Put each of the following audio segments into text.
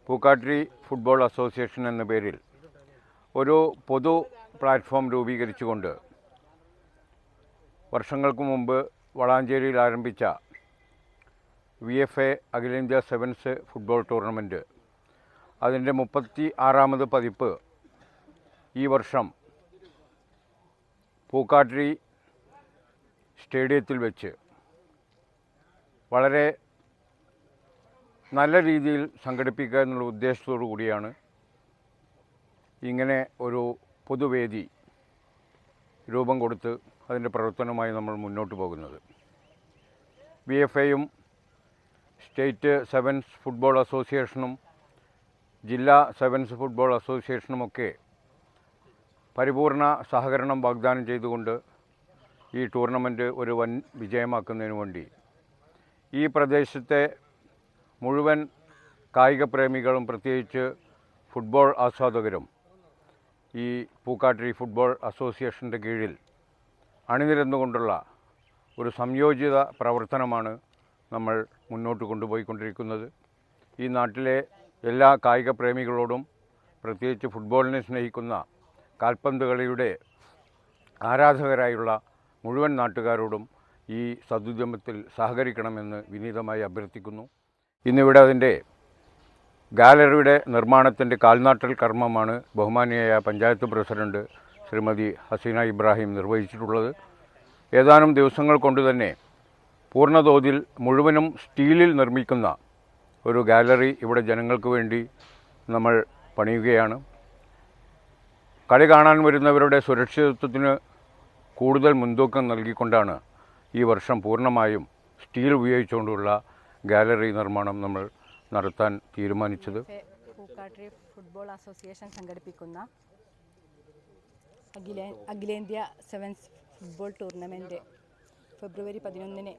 Pookkattiri football association എന്ന പേരിൽ ഒരു പൊതു പ്ലാറ്റ്ഫോം രൂപീകരിച്ചുകൊണ്ട് വർഷങ്ങൾക്ക് മുമ്പ് വളാഞ്ചേരിയിൽ ആരംഭിച്ച VFA അഖിലേന്ത്യാ സെവൻസ് ഫുട്ബോൾ ടൂർണമെൻറ്റ് അതിൻ്റെ 36ാമത് പതിപ്പ് ഈ വർഷം പൂക്കാട്ടിരി സ്റ്റേഡിയത്തിൽ വെച്ച് വളരെ നല്ല രീതിയിൽ സംഘടിപ്പിക്കുക എന്നുള്ള ഉദ്ദേശത്തോടു കൂടിയാണ് ഇങ്ങനെ ഒരു പൊതുവേദി രൂപം കൊടുത്ത് അതിൻ്റെ പ്രവർത്തനവുമായി നമ്മൾ മുന്നോട്ട് പോകുന്നത്. VFAയും സ്റ്റേറ്റ് സെവൻസ് ഫുട്ബോൾ അസോസിയേഷനും ജില്ലാ സെവൻസ് ഫുട്ബോൾ അസോസിയേഷനുമൊക്കെ പരിപൂർണ സഹകരണം വാഗ്ദാനം ചെയ്തുകൊണ്ട് ഈ ടൂർണമെൻറ്റ് ഒരു വൻ വിജയമാക്കുന്നതിന് വേണ്ടി ഈ പ്രദേശത്തെ മുഴുവൻ കായിക പ്രേമികളും പ്രത്യേകിച്ച് ഫുട്ബോൾ ആസ്വാദകരും ഈ പൂക്കാട്ടിരി ഫുട്ബോൾ അസോസിയേഷൻ്റെ കീഴിൽ അണിനിരന്നുകൊണ്ടുള്ള ഒരു സംയോജിത പ്രവർത്തനമാണ് നമ്മൾ മുന്നോട്ട് കൊണ്ടുപോയിക്കൊണ്ടിരിക്കുന്നത്. ഈ നാട്ടിലെ എല്ലാ കായിക പ്രേമികളോടും പ്രത്യേകിച്ച് ഫുട്ബോളിനെ സ്നേഹിക്കുന്ന കാൽപന്ത് കളിയുടെ ആരാധകരായുള്ള മുഴുവൻ നാട്ടുകാരോടും ഈ സദുദ്യമത്തിൽ സഹകരിക്കണമെന്ന് വിനീതമായി അഭ്യർത്ഥിക്കുന്നു. ഇന്നിവിടെ അതിൻ്റെ ഗാലറിയുടെ നിർമ്മാണത്തിൻ്റെ കാൽനാട്ടൽ കർമ്മമാണ് ബഹുമാനിയായ പഞ്ചായത്ത് പ്രസിഡന്റ് ശ്രീമതി ഹസീന ഇബ്രാഹിം നിർവഹിച്ചിട്ടുള്ളത്. ഏതാനും ദിവസങ്ങൾ കൊണ്ട് തന്നെ പൂർണ്ണതോതിൽ മുഴുവനും സ്റ്റീലിൽ നിർമ്മിക്കുന്ന ഒരു ഗാലറി ഇവിടെ ജനങ്ങൾക്ക് വേണ്ടി നമ്മൾ പണിയുകയാണ്. കളി കാണാൻ വരുന്നവരുടെ സുരക്ഷിതത്വത്തിന് കൂടുതൽ മുൻതൂക്കം നൽകിക്കൊണ്ടാണ് ഈ വർഷം പൂർണ്ണമായും സ്റ്റീൽ ഉപയോഗിച്ചുകൊണ്ടുള്ള ഗാലറി നിർമ്മാണം നമ്മൾ നടത്താൻ തീരുമാനിച്ചത്. പൂക്കാട്ടിരി ഫുട്ബോൾ അസോസിയേഷൻ സംഘടിപ്പിക്കുന്ന അഖിലേന്ത്യാ സെവൻസ് ഫുട്ബോൾ ടൂർണമെൻറ്റ് ഫെബ്രുവരി 11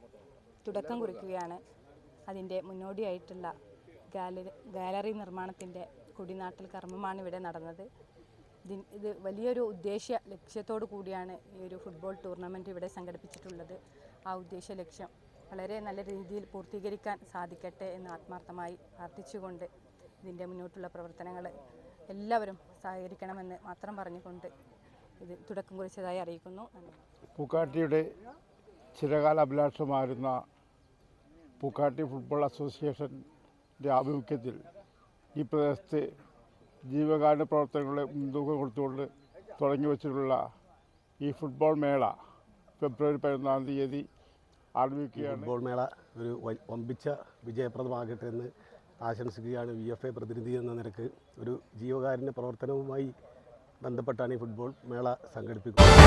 തുടക്കം കുറിക്കുകയാണ്. അതിൻ്റെ മുന്നോടിയായിട്ടുള്ള ഗാലറി നിർമ്മാണത്തിൻ്റെ കൊടിനാട്ടൽ കർമ്മമാണ് ഇവിടെ നടന്നത്. ഇത് വലിയൊരു ലക്ഷ്യത്തോടു കൂടിയാണ് ഈ ഒരു ഫുട്ബോൾ ടൂർണമെൻറ്റ് ഇവിടെ സംഘടിപ്പിച്ചിട്ടുള്ളത്. ആ ലക്ഷ്യം വളരെ നല്ല രീതിയിൽ പൂർത്തീകരിക്കാൻ സാധിക്കട്ടെ എന്ന് ആത്മാർത്ഥമായി പ്രാർത്ഥിച്ചുകൊണ്ട് ഇതിൻ്റെ മുന്നോട്ടുള്ള പ്രവർത്തനങ്ങൾ എല്ലാവരും സഹകരിക്കണമെന്ന് മാത്രം പറഞ്ഞുകൊണ്ട് ഇത് തുടക്കം കുറിച്ചതായി അറിയിക്കുന്നു. പൂക്കാട്ടിയുടെ ചിരകാല അഭിലാഷമായിരുന്ന പൂക്കാട്ടി ഫുട്ബോൾ അസോസിയേഷൻ്റെ ആഭിമുഖ്യത്തിൽ ഈ പ്രദേശത്ത് ജീവകാരുണ്യ പ്രവർത്തനങ്ങളെ മുൻതൂക്കം കൊടുത്തുകൊണ്ട് തുടങ്ങി വച്ചിട്ടുള്ള ഈ ഫുട്ബോൾ മേള ഫെബ്രുവരി 14-ാം തീയതി ആരംഭിക്കുകയാണ്. ഫുട്ബോൾ മേള ഒരു വമ്പിച്ച വിജയപ്രദമാകട്ടെ എന്ന് ആശംസിക്കുകയാണ്. VFA പ്രതിനിധി എന്ന നിലക്ക് ഒരു ജീവകാരുണ്യ പ്രവർത്തനവുമായി ബന്ധപ്പെട്ടാണ് ഈ ഫുട്ബോൾ മേള സംഘടിപ്പിക്കുന്നത്.